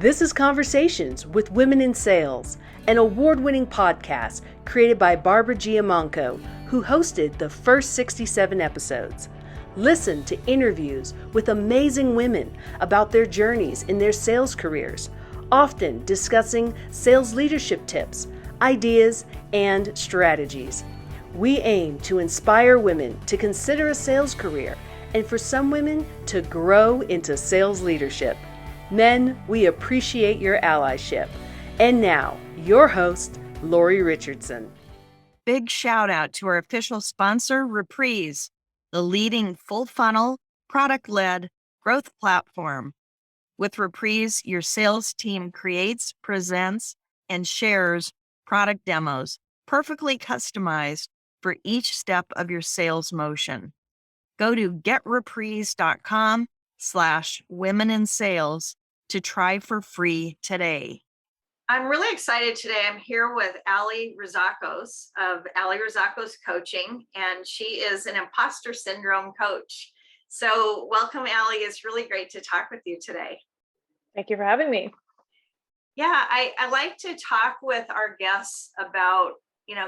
This is Conversations with Women in Sales, an award-winning podcast created by Barbara Giamanco, who hosted the first 67 episodes. Listen to interviews with amazing women about their journeys in their sales careers, often discussing sales leadership tips, ideas, and strategies. We aim to inspire women to consider a sales career and for some women to grow into sales leadership. Men, we appreciate your allyship. And now, your host, Alli Richardson. Big shout out to our official sponsor, Reprise, the leading full funnel, product-led growth platform. With Reprise, your sales team creates, presents, and shares product demos, perfectly customized for each step of your sales motion. Go to getreprise.com/womenInSales to try for free today. I'm really excited today. I'm here with Alli Rizacos of Alli Rizacos Coaching, and she is an Imposter Syndrome coach. So welcome, Alli. It's really great to talk with you today. Thank you for having me. Yeah, I like to talk with our guests about,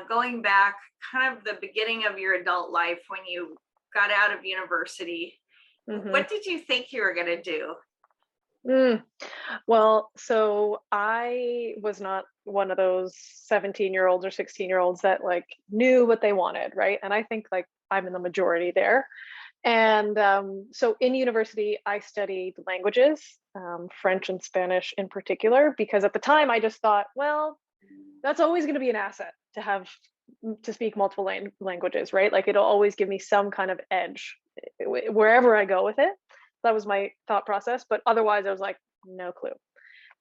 going back kind of the beginning of your adult life when you got out of university. Mm-hmm. What did you think you were going to do? Well, so I was not one of those 17-year-olds or 16-year-olds that knew what they wanted, right? And I think I'm in the majority there. And so in university, I studied languages, French and Spanish in particular, because at the time I just thought, well, that's always going to be an asset to speak multiple languages, right? It'll always give me some kind of edge wherever I go with it. That was my thought process, but otherwise I was no clue.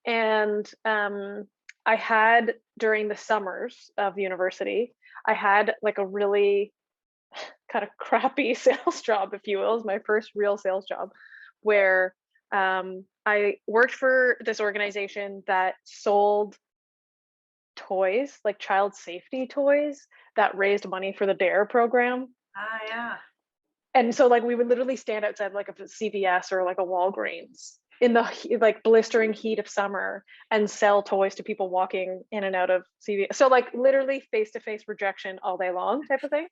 And I had, during the summers of university, I had a really kind of crappy sales job, if you will. It was my first real sales job, where I worked for this organization that sold toys, child safety toys that raised money for the DARE program. Ah, yeah. And so we would literally stand outside a CVS or a Walgreens in the blistering heat of summer and sell toys to people walking in and out of CVS. So literally face-to-face rejection all day long type of thing.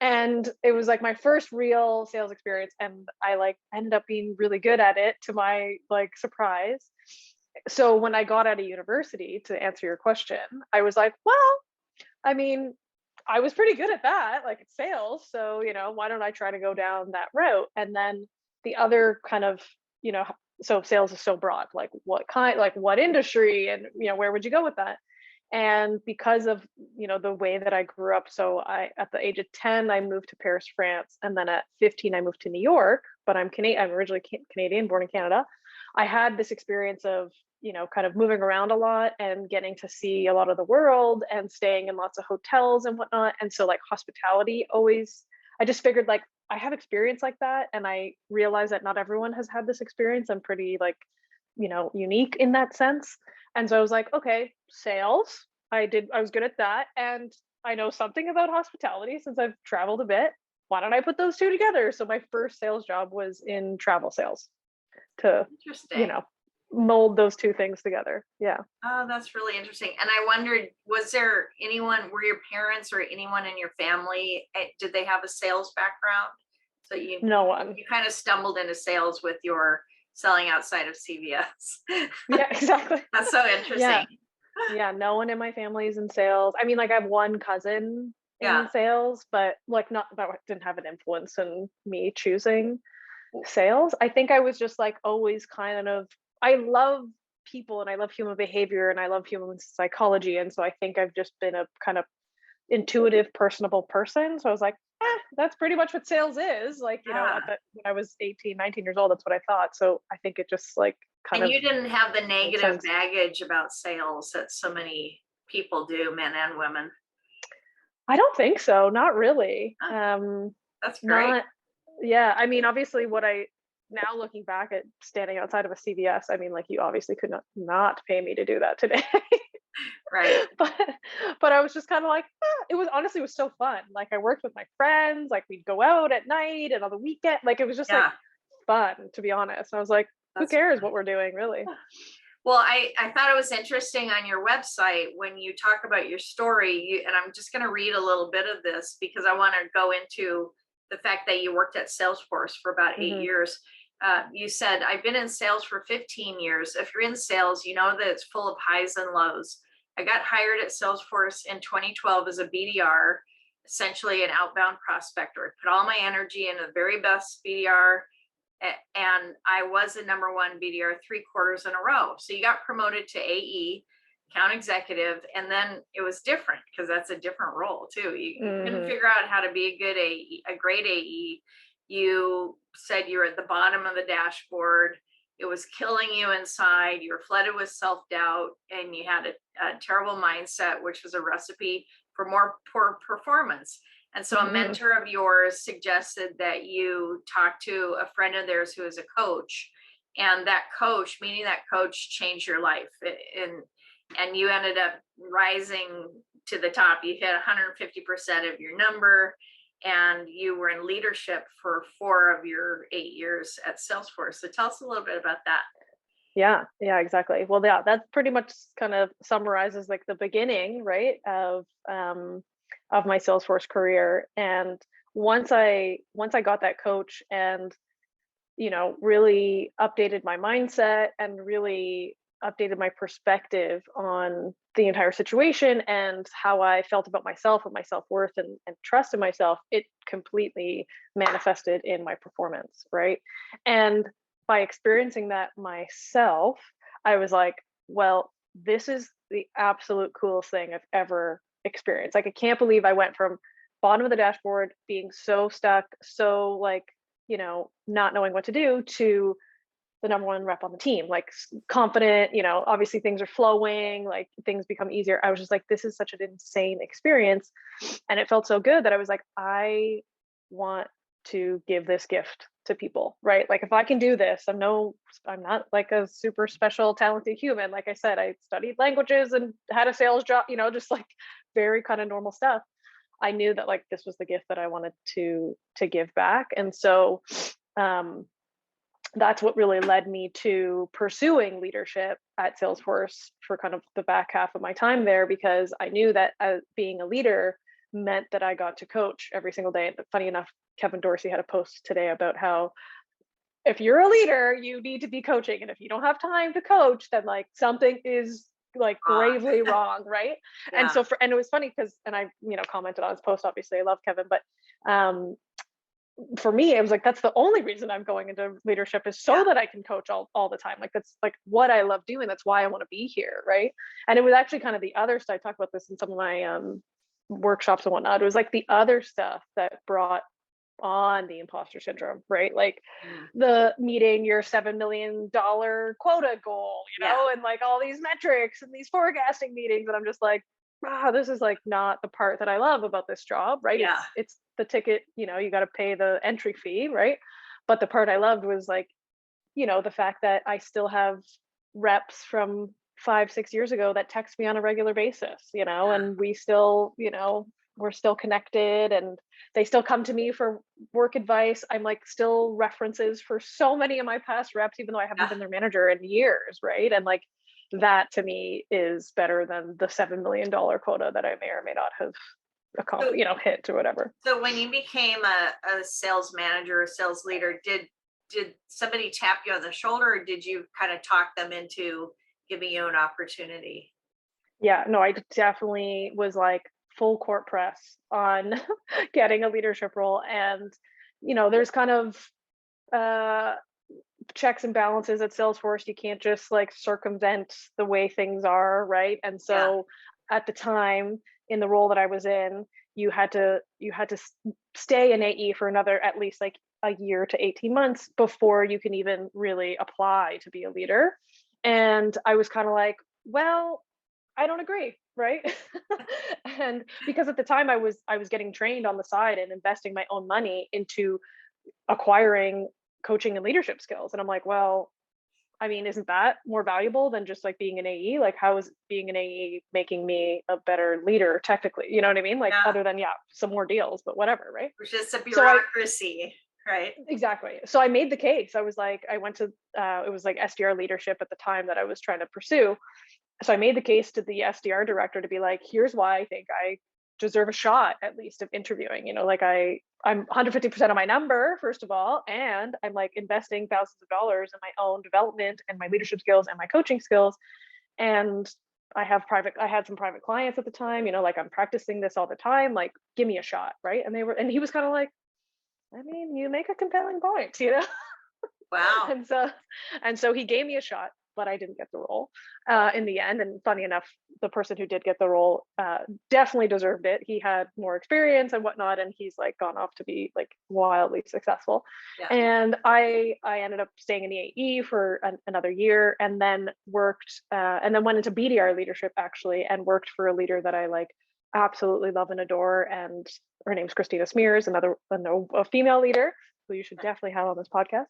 And it was my first real sales experience, and I ended up being really good at it, to my surprise. So when I got out of university, to answer your question, I was well, I mean, I was pretty good at that, it's sales. So, why don't I try to go down that route? And then the other kind of, so sales is so broad, what kind, what industry, and, where would you go with that? And because of, the way that I grew up, so at the age of 10, I moved to Paris, France. And then at 15, I moved to New York, but I'm originally Canadian, born in Canada. I had this experience of, kind of moving around a lot and getting to see a lot of the world and staying in lots of hotels and whatnot. And so hospitality always, I just figured I have experience like that. And I realized that not everyone has had this experience. I'm pretty unique in that sense. And so I was okay, sales, I was good at that. And I know something about hospitality since I've traveled a bit. Why don't I put those two together? So my first sales job was in travel sales, to, mold those two things together. Yeah. Oh, that's really interesting. And I wondered, were your parents or anyone in your family, did they have a sales background? So no one. You kind of stumbled into sales with your selling outside of CVS. Yeah, exactly. That's so interesting. Yeah, no one in my family is in sales. I mean, I have one cousin in sales, but not that didn't have an influence in me choosing sales. I think I was just always kind of, I love people and I love human behavior and I love human psychology. And so I think I've just been a kind of intuitive, personable person. So I was that's pretty much what sales is. When I was 18, 19 years old, that's what I thought. So I think it just and you didn't have the negative baggage about sales that so many people do, men and women. I don't think so. Not really. That's great. Yeah. I mean, obviously now looking back at standing outside of a CVS, I mean, you obviously could not pay me to do that today. Right. But I was just kind of it was so fun. I worked with my friends, we'd go out at night and on the weekend. It was just fun, to be honest. I was who cares what we're doing, really? Well, I thought it was interesting on your website when you talk about your story, and I'm just going to read a little bit of this because I want to go into the fact that you worked at Salesforce for about 8 years. You said, I've been in sales for 15 years. If you're in sales, you know that it's full of highs and lows. I got hired at Salesforce in 2012 as a BDR, essentially an outbound prospector. I put all my energy into the very best BDR, and I was the number one BDR 3 quarters in a row. So you got promoted to AE, account executive, and then it was different because that's a different role too. You couldn't figure out how to be a good AE, a great AE. You said you were at the bottom of the dashboard. It was killing you inside. You were flooded with self-doubt, and you had a terrible mindset, which was a recipe for more poor performance. And so a mentor of yours suggested that you talk to a friend of theirs who is a coach, and that coach, meaning that coach, changed your life. And you ended up rising to the top. You hit 150% of your number, and you were in leadership for 4 of your 8 years at Salesforce. So tell us a little bit about that. Yeah, exactly. Well, yeah, that pretty much kind of summarizes like the beginning, right, of my Salesforce career. And once I got that coach and, really updated my mindset and really updated my perspective on the entire situation and how I felt about myself and my self-worth and trust in myself, it completely manifested in my performance, right? And by experiencing that myself, I was like, well, this is the absolute coolest thing I've ever experienced. Like, I can't believe I went from bottom of the dashboard, being so stuck, so like, not knowing what to do, to the number one rep on the team, like confident, obviously things are flowing, like things become easier. I was just like, this is such an insane experience. And it felt so good that I was like, I want to give this gift to people, right? Like, if I can do this, I'm not like a super special talented human. Like I said, I studied languages and had a sales job, just like very kind of normal stuff. I knew that like this was the gift that I wanted to give back. And so that's what really led me to pursuing leadership at Salesforce for kind of the back half of my time there, because I knew that being a leader meant that I got to coach every single day. And funny enough, Kevin Dorsey had a post today about how if you're a leader, you need to be coaching. And if you don't have time to coach, then like something is like gravely wrong, right? Yeah. And so and it was funny because, and I, commented on his post, obviously I love Kevin, but for me, it was like, that's the only reason I'm going into leadership, is so that I can coach all the time. Like, that's like what I love doing. That's why I want to be here. Right. And it was actually kind of the other stuff. I talk about this in some of my workshops and whatnot. It was like the other stuff that brought on the imposter syndrome, right? Like the meeting your $7 million quota goal, and like all these metrics and these forecasting meetings. And I'm just like, wow, this is like not the part that I love about this job, right? Yeah. It's the ticket, you got to pay the entry fee, right? But the part I loved was like, the fact that I still have reps from 5-6 years ago that text me on a regular basis, and we still, we're still connected, and they still come to me for work advice. I'm like still references for so many of my past reps, even though I haven't been their manager in years, right? And like, that to me is better than the $7 million quota that I may or may not have accomplished, hit or whatever. So when you became a sales manager, a sales leader, did somebody tap you on the shoulder, or did you kind of talk them into giving you an opportunity? Yeah, no, I definitely was like full court press on getting a leadership role. And, there's kind of checks and balances at Salesforce. You can't just like circumvent the way things are, right? And so at the time, in the role that I was in, you had to stay in AE for another at least like a year to 18 months before you can even really apply to be a leader. And I was kind of like, well, I don't agree, right? And because at the time I was getting trained on the side and investing my own money into acquiring coaching and leadership skills. And I'm like, well, I mean, isn't that more valuable than just like being an AE? Like, how is being an AE making me a better leader technically? You know what I mean? Like, other than, some more deals, but whatever, right? It's just a bureaucracy, Right. Exactly. So I made the case. I was like, I went to, it was like SDR leadership at the time that I was trying to pursue. So I made the case to the SDR director to be like, here's why I think I deserve a shot at least of interviewing. Like I'm 150% of my number, first of all, and I'm like investing thousands of dollars in my own development and my leadership skills and my coaching skills. And I had some private clients at the time, like I'm practicing this all the time, like give me a shot, right? And he was kind of like, I mean, you make a compelling point, Wow. and so he gave me a shot, but I didn't get the role in the end. And funny enough, the person who did get the role definitely deserved it. He had more experience and whatnot, and he's like gone off to be like wildly successful. Yeah. And I ended up staying in the AE for another year, and then went into BDR leadership actually, and worked for a leader that I like absolutely love and adore. And her name's Christina Smears, a female leader who you should definitely have on this podcast.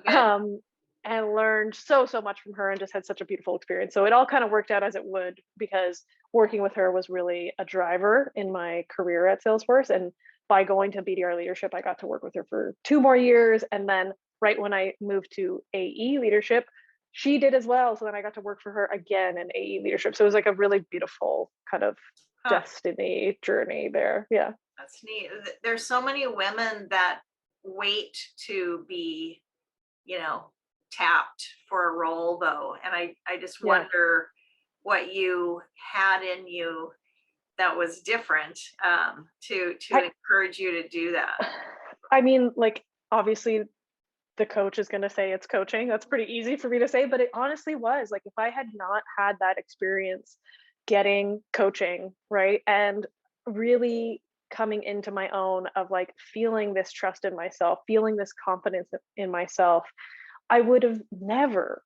Oh, And learned so much from her, and just had such a beautiful experience. So it all kind of worked out as it would, because working with her was really a driver in my career at Salesforce. And by going to BDR leadership, I got to work with her for 2 more years. And then right when I moved to AE leadership, she did as well. So then I got to work for her again in AE leadership. So it was like a really beautiful kind of destiny journey there. Yeah. That's neat. There's so many women that wait to be, tapped for a role though. And I just wonder what you had in you that was different to encourage you to do that. I mean, like, obviously the coach is going to say it's coaching. That's pretty easy for me to say, but it honestly was like, if I had not had that experience getting coaching, right, and really coming into my own of like feeling this trust in myself, feeling this confidence in myself, I would have never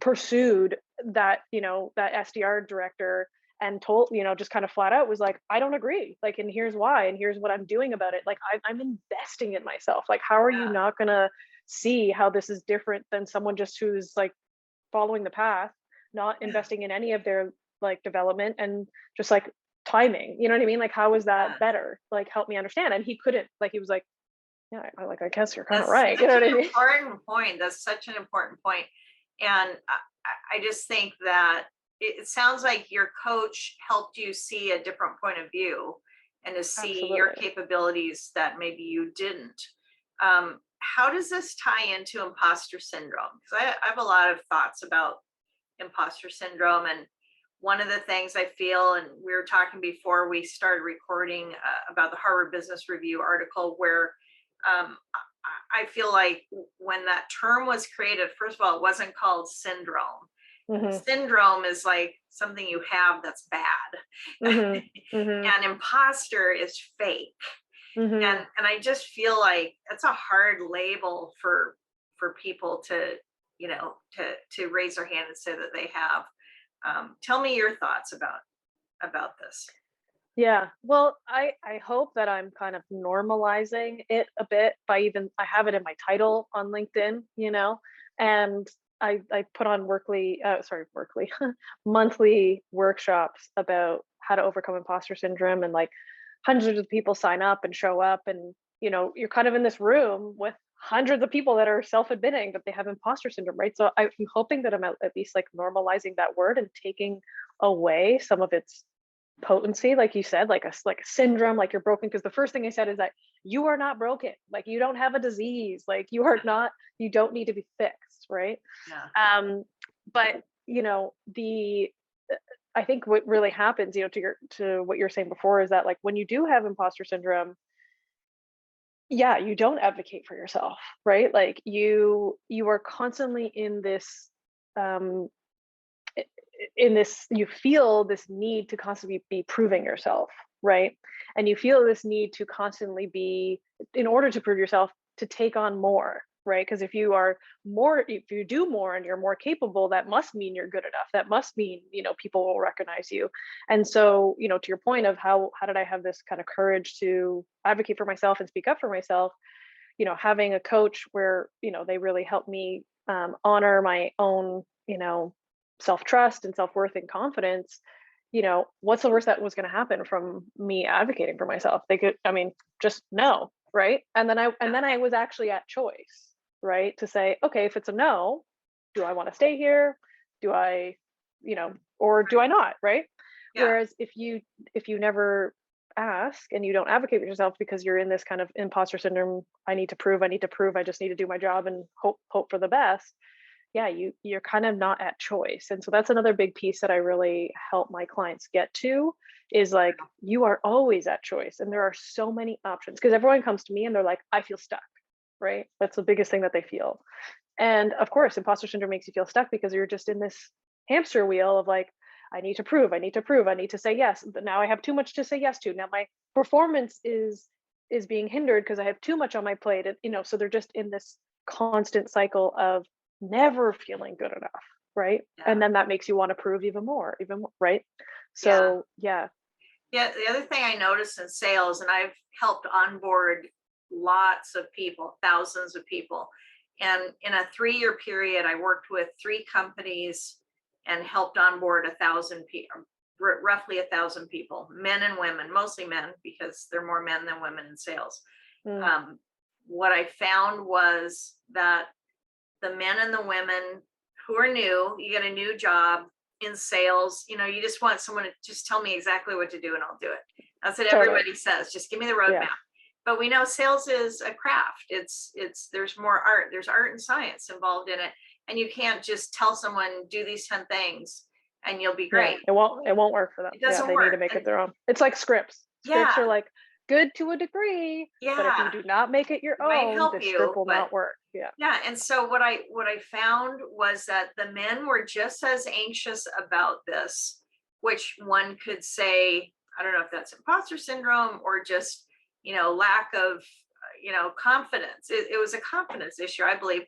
pursued that, that SDR director, and told, just kind of flat out was like, I don't agree. Like, and here's why, and here's what I'm doing about it. Like, I'm investing in myself. Like, how are you not going to see how this is different than someone just who's like following the path, not investing in any of their like development, and just like timing, you know what I mean? Like, how is that better? Like, help me understand. And he couldn't, like, he was like, yeah, I guess you're kind of right. You know what I mean? Important point. That's such an important point. And I just think that it sounds like your coach helped you see a different point of view and to see your capabilities that maybe you didn't. How does this tie into imposter syndrome? Because I have a lot of thoughts about imposter syndrome. And one of the things I feel, and we were talking before we started recording about the Harvard Business Review article, where I feel like when that term was created, first of all, it wasn't called syndrome. Syndrome is like something you have that's bad. And imposter is fake. And I just feel like it's a hard label for people to, to raise their hand and say that they have. Tell me your thoughts about this. Yeah, well, I hope that I'm kind of normalizing it a bit by I have it in my title on LinkedIn, and I put on monthly workshops about how to overcome imposter syndrome, and like hundreds of people sign up and show up, and you're kind of in this room with hundreds of people that are self-admitting that they have imposter syndrome, right? So I'm hoping that I'm at least like normalizing that word and taking away some of its potency, like you said, like a syndrome, like you're broken. Because the first thing I said is that you are not broken, like you don't have a disease, like you don't need to be fixed, right? But I think what really happens, to what you're saying before, is that like when you do have imposter syndrome, you don't advocate for yourself, right? Like you are constantly in this you feel this need to constantly be proving yourself, right? And you feel this need to constantly be, in order to prove yourself, to take on more, right? Because if you do more and you're more capable, that must mean you're good enough. That must mean, people will recognize you. And so, to your point of how did I have this kind of courage to advocate for myself and speak up for myself, having a coach where, they really helped me honor my own, self-trust and self-worth and confidence. What's the worst that was going to happen from me advocating for myself? They could, just no, right? And then I was actually at choice, right? To say, okay, if it's a no, do I want to stay here? Do I, or do I not, right? Yeah. Whereas if you never ask and you don't advocate for yourself because you're in this kind of imposter syndrome, I need to prove, I just need to do my job and hope for the best. Yeah, you're kind of not at choice. And so that's another big piece that I really help my clients get to, is like, you are always at choice and there are so many options, because everyone comes to me and they're like, I feel stuck, right? That's the biggest thing that they feel. And of course, imposter syndrome makes you feel stuck because you're just in this hamster wheel of like, I need to prove, I need to say yes, but now I have too much to say yes to. Now my performance is being hindered because I have too much on my plate. And so they're just in this constant cycle of never feeling good enough, right? Yeah. And then that makes you want to prove even more, right? So yeah. The other thing I noticed in sales, and I've helped onboard lots of people, thousands of people, and in a 3-year period, I worked with 3 companies and helped onboard 1,000 people, roughly 1,000 people, men and women, mostly men, because there are more men than women in sales. What I found was that the men and the women who are new, you get a new job in sales, you just want someone to just tell me exactly what to do and I'll do it. That's what everybody says. Just give me the roadmap. But we know sales is a craft. There's more art. There's art and science involved in it. And you can't just tell someone, do these 10 things and you'll be great. It won't work for them. It doesn't they work. Need to make it their own. It's like scripts. Scripts are like good to a degree, but if you do not make it your own, the script will not work. Yeah. And so what I found was that the men were just as anxious about this, which one could say, I don't know if that's imposter syndrome or just, lack of, confidence. It was a confidence issue, I believe.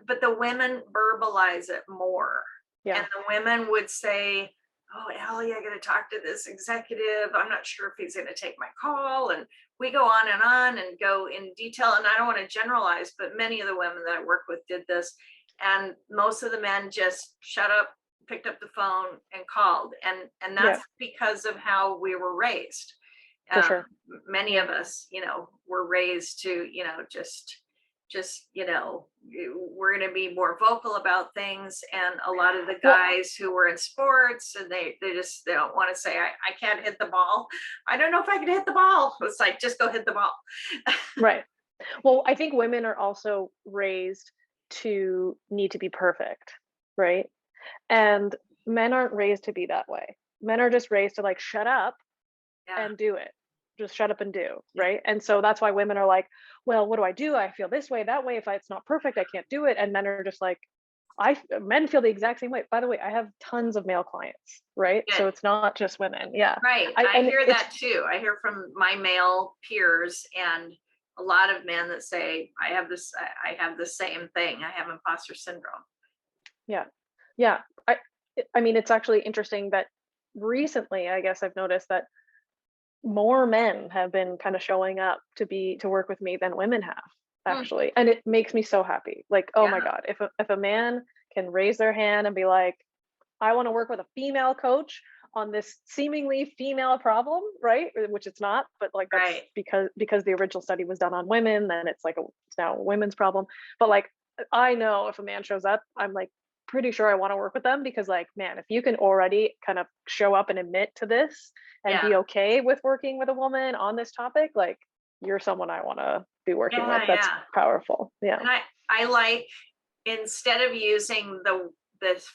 But the women verbalize it more. And the women would say, oh, Alli, I got to talk to this executive. I'm not sure if he's going to take my call. And we go on and go in detail. And I don't want to generalize, but many of the women that I work with did this. And most of the men just shut up, picked up the phone and called. And that's because of how we were raised. For sure. Many of us, were raised to, just we're going to be more vocal about things. And a lot of the guys who were in sports, and they don't want to say, I can't hit the ball. I don't know if I can hit the ball. It's like, just go hit the ball. Right. Well, I think women are also raised to need to be perfect, right? And men aren't raised to be that way. Men are just raised to like, shut up and do it. Just shut up and do, right? And so that's why women are like, well, what do I do? I feel this way, that way. If it's not perfect, I can't do it. And men are just like, men feel the exact same way. By the way, I have tons of male clients, right? Good. So it's not just women. Yeah. Right. I hear that too. I hear from my male peers and a lot of men that say, I have the same thing. I have imposter syndrome. Yeah. Yeah. I mean, it's actually interesting that recently, I guess I've noticed that more men have been kind of showing up to work with me than women have, actually. And it makes me so happy. Like, oh my God, if a man can raise their hand and be like, I want to work with a female coach on this seemingly female problem, right? Which it's not, but like that's because the original study was done on women, then it's like it's now a women's problem. But like, I know if a man shows up, I'm like pretty sure I want to work with them, because like, man, if you can already kind of show up and admit to this and be okay with working with a woman on this topic, like you're someone I want to be working with. That's powerful. Yeah. And I like, instead of using the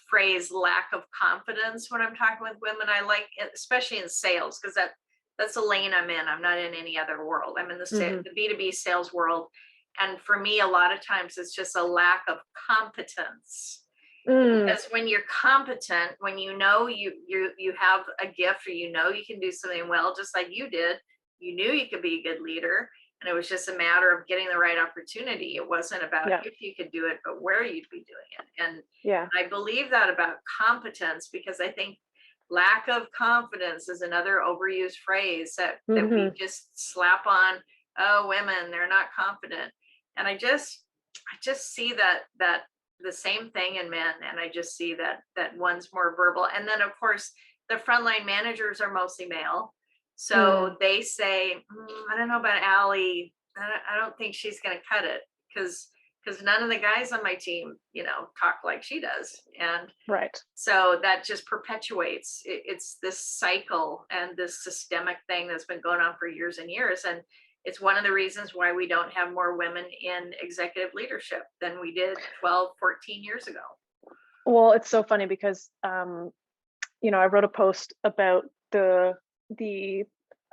phrase lack of confidence when I'm talking with women, I like, especially in sales, because that's the lane I'm in. I'm not in any other world. I'm in the B2B sales world. And for me, a lot of times it's just a lack of competence. Because when you're competent, when you have a gift, or you can do something well, just like you did, you knew you could be a good leader, and it was just a matter of getting the right opportunity. It wasn't about if you could do it, but where you'd be doing it. And I believe that about competence, because I think lack of confidence is another overused phrase that we just slap on. Oh, women, they're not confident. And I just see that the same thing in men, and I just see that one's more verbal. And then of course the frontline managers are mostly male, so they say, I don't know about Alli, I don't think she's going to cut it because none of the guys on my team, talk like she does. And Right. so that just perpetuates it's this cycle and this systemic thing that's been going on for years and years. And it's one of the reasons why we don't have more women in executive leadership than we did 12, 14 years ago. Well, it's so funny because, I wrote a post about the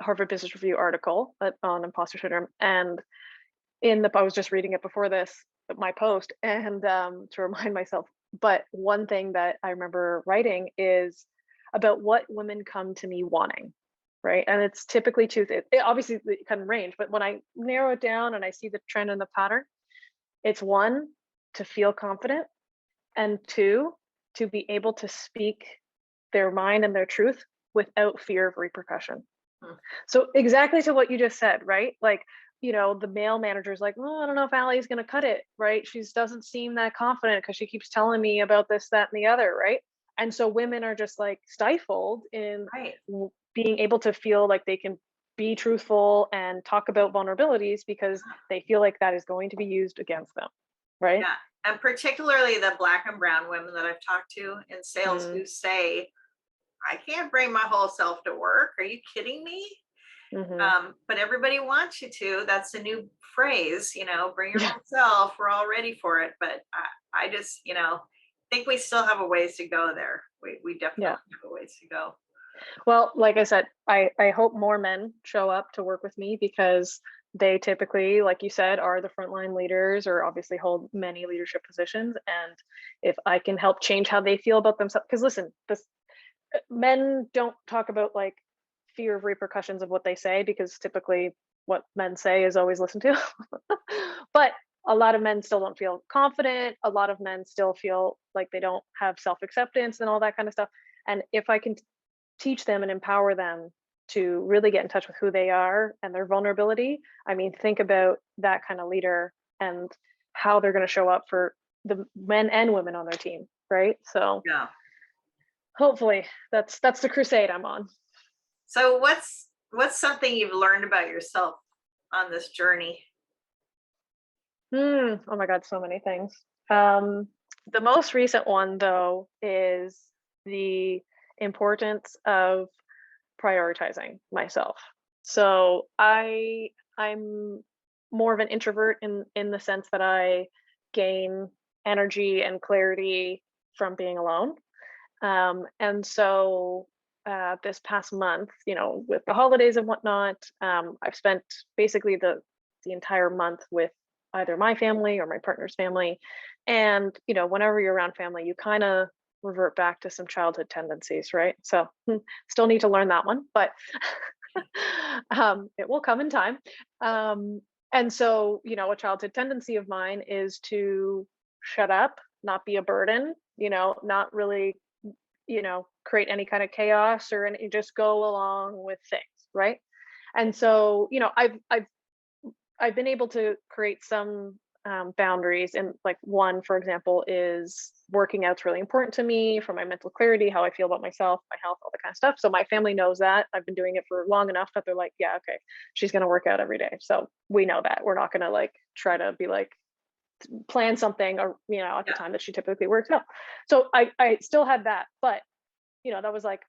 Harvard Business Review article on imposter syndrome, and I was just reading it before this, my post, and to remind myself. But one thing that I remember writing is about what women come to me wanting, right? And it's typically two things. Obviously, it can range, but when I narrow it down and I see the trend and the pattern, it's one, to feel confident, and two, to be able to speak their mind and their truth without fear of repercussion. So exactly to what you just said, right? Like, the male manager's like, oh, I don't know if Alli's going to cut it, right? She doesn't seem that confident because she keeps telling me about this, that, and the other, right? And so women are just like stifled in being able to feel like they can be truthful and talk about vulnerabilities because they feel like that is going to be used against them, right? Yeah. And particularly the Black and brown women that I've talked to in sales who say, I can't bring my whole self to work. Are you kidding me? But everybody wants you to. That's the new phrase, bring your whole self. We're all ready for it. But I just, think we still have a ways to go there. We definitely have a ways to go. Well, like I said, I hope more men show up to work with me because they typically, like you said, are the frontline leaders or obviously hold many leadership positions. And if I can help change how they feel about themselves, because listen, men don't talk about like fear of repercussions of what they say, because typically what men say is always listened to. But a lot of men still don't feel confident. A lot of men still feel like they don't have self-acceptance and all that kind of stuff. And if I can teach them and empower them to really get in touch with who they are and their vulnerability, I mean, think about that kind of leader and how they're going to show up for the men and women on their team, right? So hopefully that's the crusade I'm on. So what's something you've learned about yourself on this journey? Oh my God, so many things. The most recent one though is the importance of prioritizing myself. So I'm more of an introvert in the sense that I gain energy and clarity from being alone. And so this past month, with the holidays and whatnot, I've spent basically the entire month with either my family or my partner's family. And, whenever you're around family, you kind of revert back to some childhood tendencies, right? So still need to learn that one, but it will come in time. And so, a childhood tendency of mine is to shut up, not be a burden, not really, create any kind of chaos or any, just go along with things, right? And so, I've been able to create some boundaries, and like one, for example, is working out's really important to me for my mental clarity, how I feel about myself, my health, all that kind of stuff. So my family knows that. I've been doing it for long enough that they're like, yeah, okay, she's going to work out every day. So we know that we're not going to like try to be like plan something or at the time that she typically works out. So I still had that, but that was like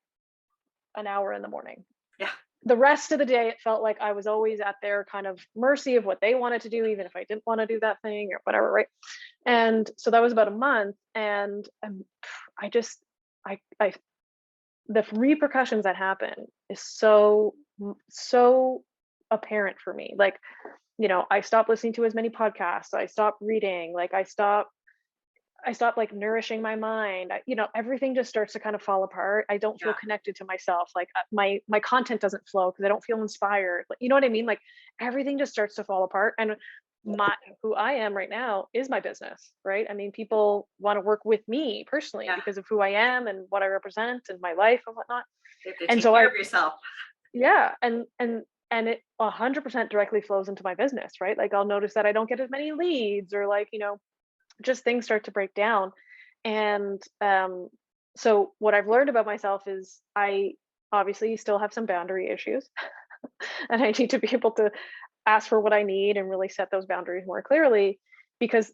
an hour in the morning. Yeah. The rest of the day, it felt like I was always at their kind of mercy of what they wanted to do, even if I didn't want to do that thing or whatever, right? And so that was about a month, and the repercussions that happen is so apparent for me. Like, I stopped listening to as many podcasts. I stopped reading. Like, I stopped like nourishing my mind. Everything just starts to kind of fall apart. I don't feel connected to myself. Like my content doesn't flow because I don't feel inspired. Like, you know what I mean? Like everything just starts to fall apart. And who I am right now is my business, right? I mean, people want to work with me personally because of who I am and what I represent and my life and whatnot. You have to take care of yourself. Yeah. And it 100% directly flows into my business, right? Like I'll notice that I don't get as many leads, or like, just things start to break down. And so what I've learned about myself is I obviously still have some boundary issues and I need to be able to ask for what I need and really set those boundaries more clearly. Because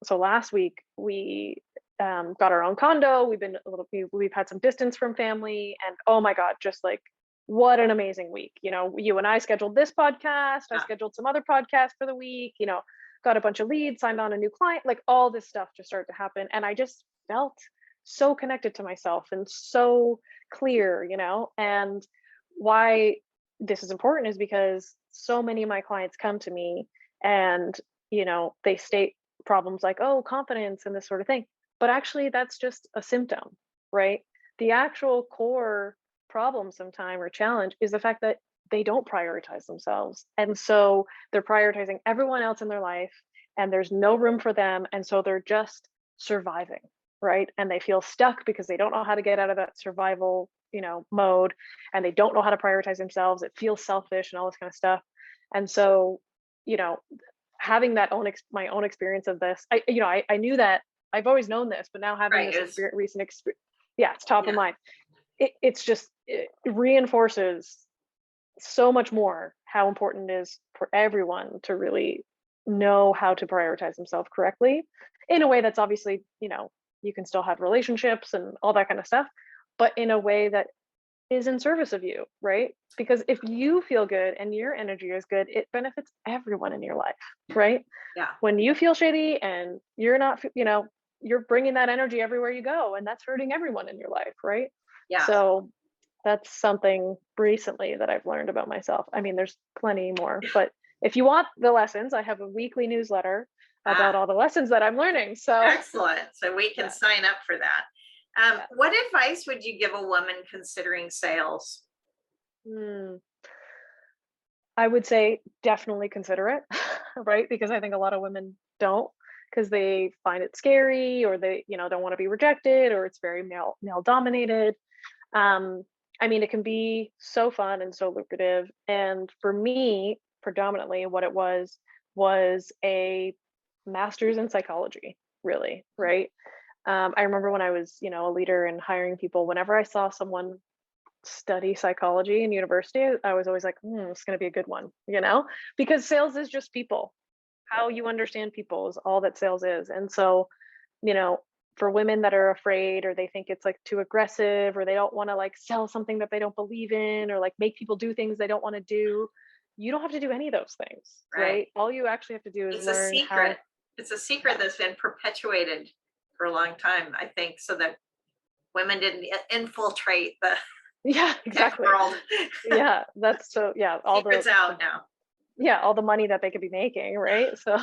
last week we got our own condo. We've had some distance from family, and oh my God, just like what an amazing week. You and I scheduled this podcast. I scheduled some other podcasts for the week, got a bunch of leads, signed on a new client, like all this stuff just started to happen. And I just felt so connected to myself and so clear, and why this is important is because so many of my clients come to me and, they state problems like, oh, confidence and this sort of thing. But actually, that's just a symptom, right? The actual core problem sometime or challenge is the fact that they don't prioritize themselves. And so they're prioritizing everyone else in their life, and there's no room for them. And so they're just surviving, right? And they feel stuck because they don't know how to get out of that survival, mode, and they don't know how to prioritize themselves. It feels selfish and all this kind of stuff. And so, having my own experience of this, I knew that. I've always known this, but now having this recent experience, it's top of mind. It reinforces so much more how important it is for everyone to really know how to prioritize themselves correctly in a way that's obviously, you can still have relationships and all that kind of stuff, but in a way that is in service of you, right? Because if you feel good and your energy is good, it benefits everyone in your life, right? Yeah. When you feel shitty and you're not, you're bringing that energy everywhere you go, and that's hurting everyone in your life, right? Yeah. So that's something recently that I've learned about myself. I mean, there's plenty more, but if you want the lessons, I have a weekly newsletter about all the lessons that I'm learning. So excellent. So we can sign up for that. What advice would you give a woman considering sales? I would say definitely consider it, right? Because I think a lot of women don't, because they find it scary, or they, don't want to be rejected, or it's very male dominated. I mean, it can be so fun and so lucrative. And for me, predominantly what it was a master's in psychology, really, right? I remember when I was, a leader and hiring people, whenever I saw someone study psychology in university, I was always like, it's going to be a good one, because sales is just people. How you understand people is all that sales is. And so, for women that are afraid, or they think it's like too aggressive, or they don't want to like sell something that they don't believe in, or like make people do things they don't want to do, you don't have to do any of those things, right? All you actually have to do is learn how. It's a secret that's been perpetuated for a long time, I think, so that women didn't infiltrate the exactly world. That's so all secrets out now. All the money that they could be making, right? So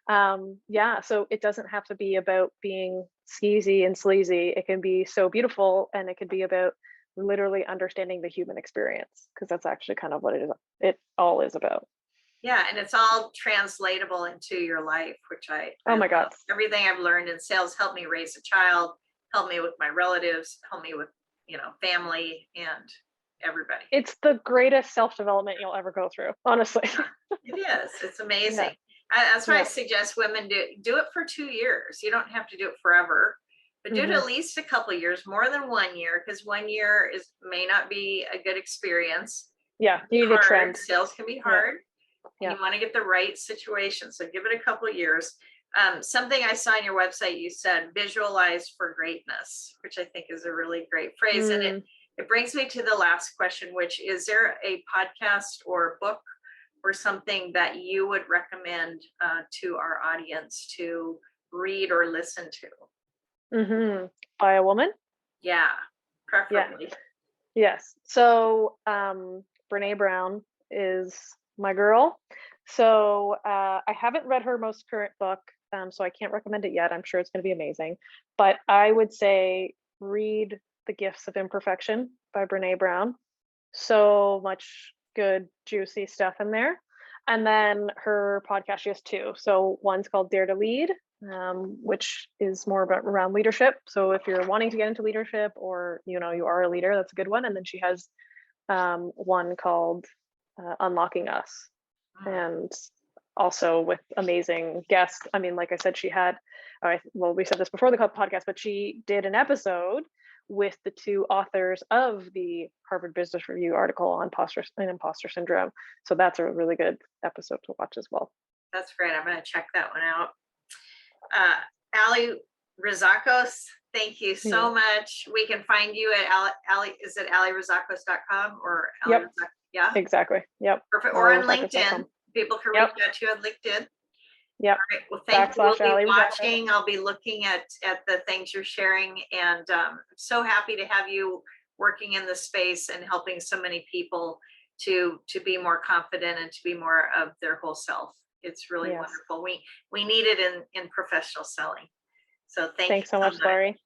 so it doesn't have to be about being skeezy and sleazy. It can be so beautiful, and it can be about literally understanding the human experience, because that's actually kind of what it all is about. Yeah, and it's all translatable into your life, which I my God, everything I've learned in sales helped me raise a child, helped me with my relatives, helped me with family and everybody. It's the greatest self-development you'll ever go through, honestly. It is. It's amazing. That's why I suggest women do it for 2 years. You don't have to do it forever, but do it at least a couple of years, more than 1 year, because 1 year may not be a good experience. You need a trend. Sales can be hard. You want to get the right situation. So give it a couple of years. Something I saw on your website, you said visualize for greatness, which I think is a really great phrase. And it brings me to the last question, which is there a podcast or book or something that you would recommend to our audience to read or listen to? By a woman? Yeah, preferably. Yes. So Brene Brown is my girl. So I haven't read her most current book, so I can't recommend it yet. I'm sure it's going to be amazing. But I would say read The Gifts of Imperfection by Brene Brown. So much good, juicy stuff in there. And then her podcast, she has 2. So one's called Dare to Lead, which is more about around leadership. So if you're wanting to get into leadership, or you are a leader, that's a good one. And then she has one called Unlocking Us, and also with amazing guests. I mean, like I said, she had we said this before the podcast, but she did an episode with the two authors of the Harvard Business Review article on imposter syndrome. So that's a really good episode to watch as well. That's great. I'm going to check that one out. Alli Rizacos, thank you so much. We can find you at Alli, is it allirizakos.com or Alli Yep. Rizacos? Yeah. Exactly. Yep. Perfect. Or on LinkedIn. People can reach out to you on LinkedIn. Yep. All right. Well, thank you. We'll be Alli watching. I'll be looking at the things you're sharing, and I'm so happy to have you working in this space and helping so many people to be more confident and to be more of their whole self. It's really wonderful. We need it in professional selling. So thanks so much, Laurie.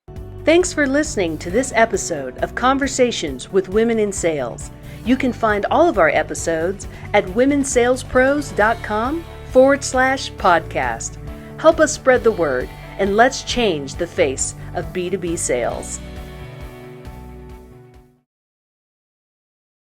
Thanks for listening to this episode of Conversations with Women in Sales. You can find all of our episodes at womensalespros.com/podcast. Help us spread the word, and let's change the face of B2B sales.